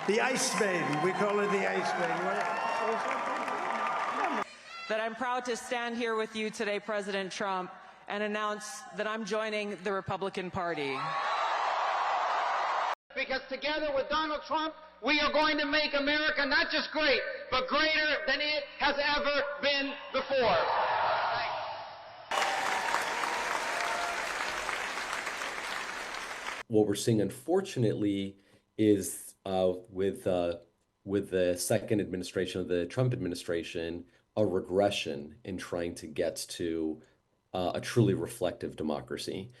The Ice Maiden. We call her the Ice Maiden. That I'm proud to stand here with you today, President Trump, and announce that I'm joining the Republican Party. Because together with Donald Trump, we are going to make America not just great, but greater than it has ever been before. What we're seeing, unfortunately, is with the second administration of the Trump administration, a regression in trying to get to a truly reflective democracy.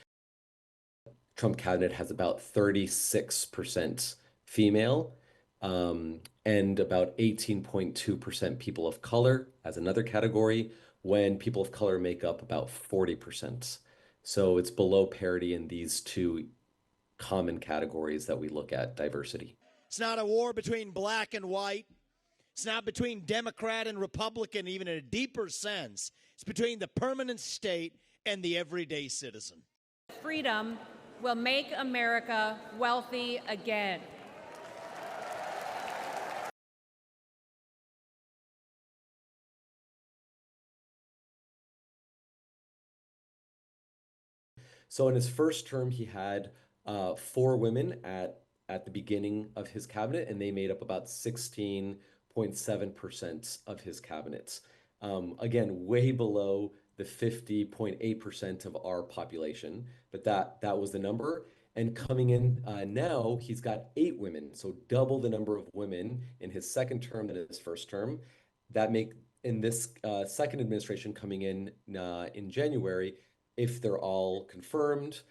Trump cabinet has about 36% female and about 18.2% people of color as another category, when people of color make up about 40%. So it's below parity in these two common categories that we look at diversity. It's not a war between black and white. It's not between Democrat and Republican, even in a deeper sense. It's between the permanent state and the everyday citizen. Freedom will make America wealthy again. So in his first term, he had 4 women at the beginning of his cabinet, and they made up about 16.7% of his cabinet. Again, way below the 50.8% of our population, but that was the number. And coming in now, he's got 8 women, so double the number of women in his second term than in his first term. That make in this second administration coming in January, if they're all confirmed,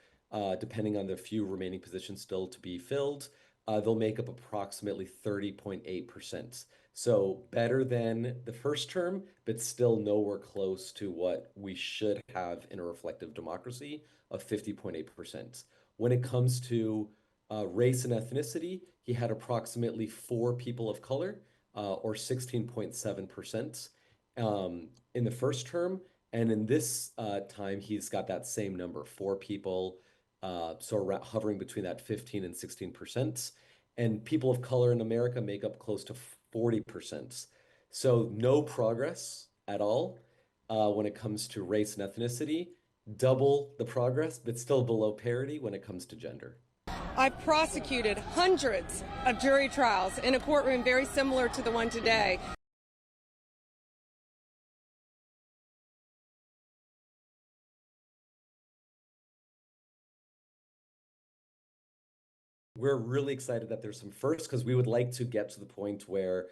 depending on the few remaining positions still to be filled, they'll make up approximately 30.8%. So better than the first term, but still nowhere close to what we should have in a reflective democracy of 50.8%. When it comes to race and ethnicity, he had approximately 4 people of color, or 16.7% in the first term. And in this time, he's got that same number, 4 people, so hovering between that 15 and 16%. And people of color in America make up close to 40%. So no progress at all when it comes to race and ethnicity, double the progress, but still below parity when it comes to gender. I've prosecuted hundreds of jury trials in a courtroom very similar to the one today. We're really excited that there's some firsts, because we would like to get to the point where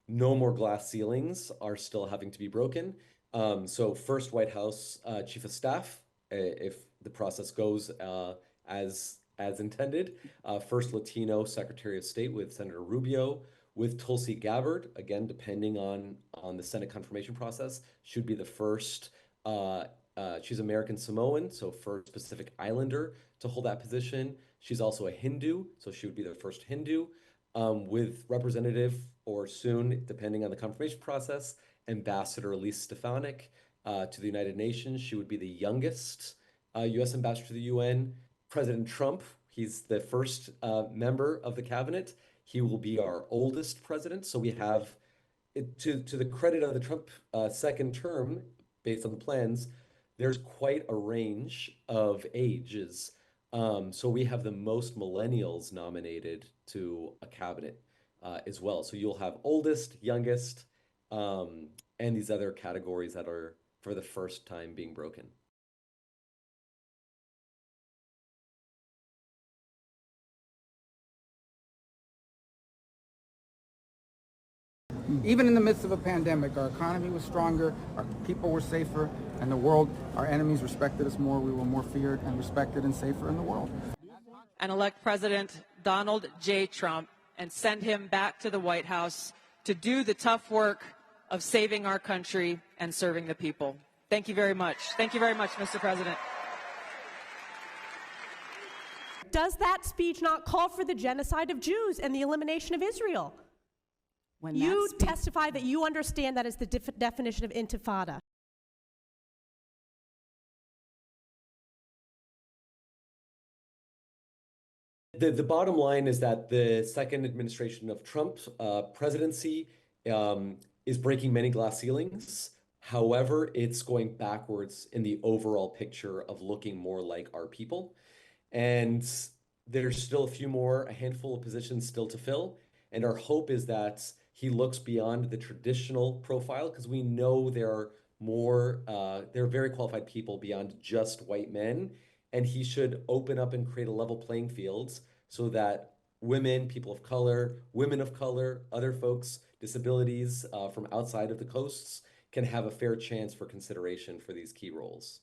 no more glass ceilings are still having to be broken. So first White House Chief of Staff, if the process goes as intended. First Latino Secretary of State with Senator Rubio, with Tulsi Gabbard, again, depending on the Senate confirmation process, should be the first. She's American Samoan, so first Pacific Islander to hold that position. She's also a Hindu, so she would be the first Hindu. With Representative, or soon, depending on the confirmation process, Ambassador Elise Stefanik to the United Nations. She would be the youngest U.S. ambassador to the UN. President Trump, he's the first member of the cabinet. He will be our oldest president. So we have, to the credit of the Trump second term, based on the plans, there's quite a range of ages. So we have the most millennials nominated to a cabinet as well. So you'll have oldest, youngest, and these other categories that are for the first time being broken. Even in the midst of a pandemic, our economy was stronger, our people were safer, and the world, our enemies respected us more. We were more feared and respected and safer in the world. And elect President Donald J. Trump and send him back to the White House to do the tough work of saving our country and serving the people. Thank you very much. Thank you very much, Mr. President. Does that speech not call for the genocide of Jews and the elimination of Israel? You testify that you understand that is the definition of intifada. The bottom line is that the second administration of Trump presidency is breaking many glass ceilings. However, it's going backwards in the overall picture of looking more like our people. And there's still a handful of positions still to fill. And our hope is that he looks beyond the traditional profile, because we know there are very qualified people beyond just white men. And he should open up and create a level playing field so that women, people of color, women of color, other folks, disabilities from outside of the coasts can have a fair chance for consideration for these key roles.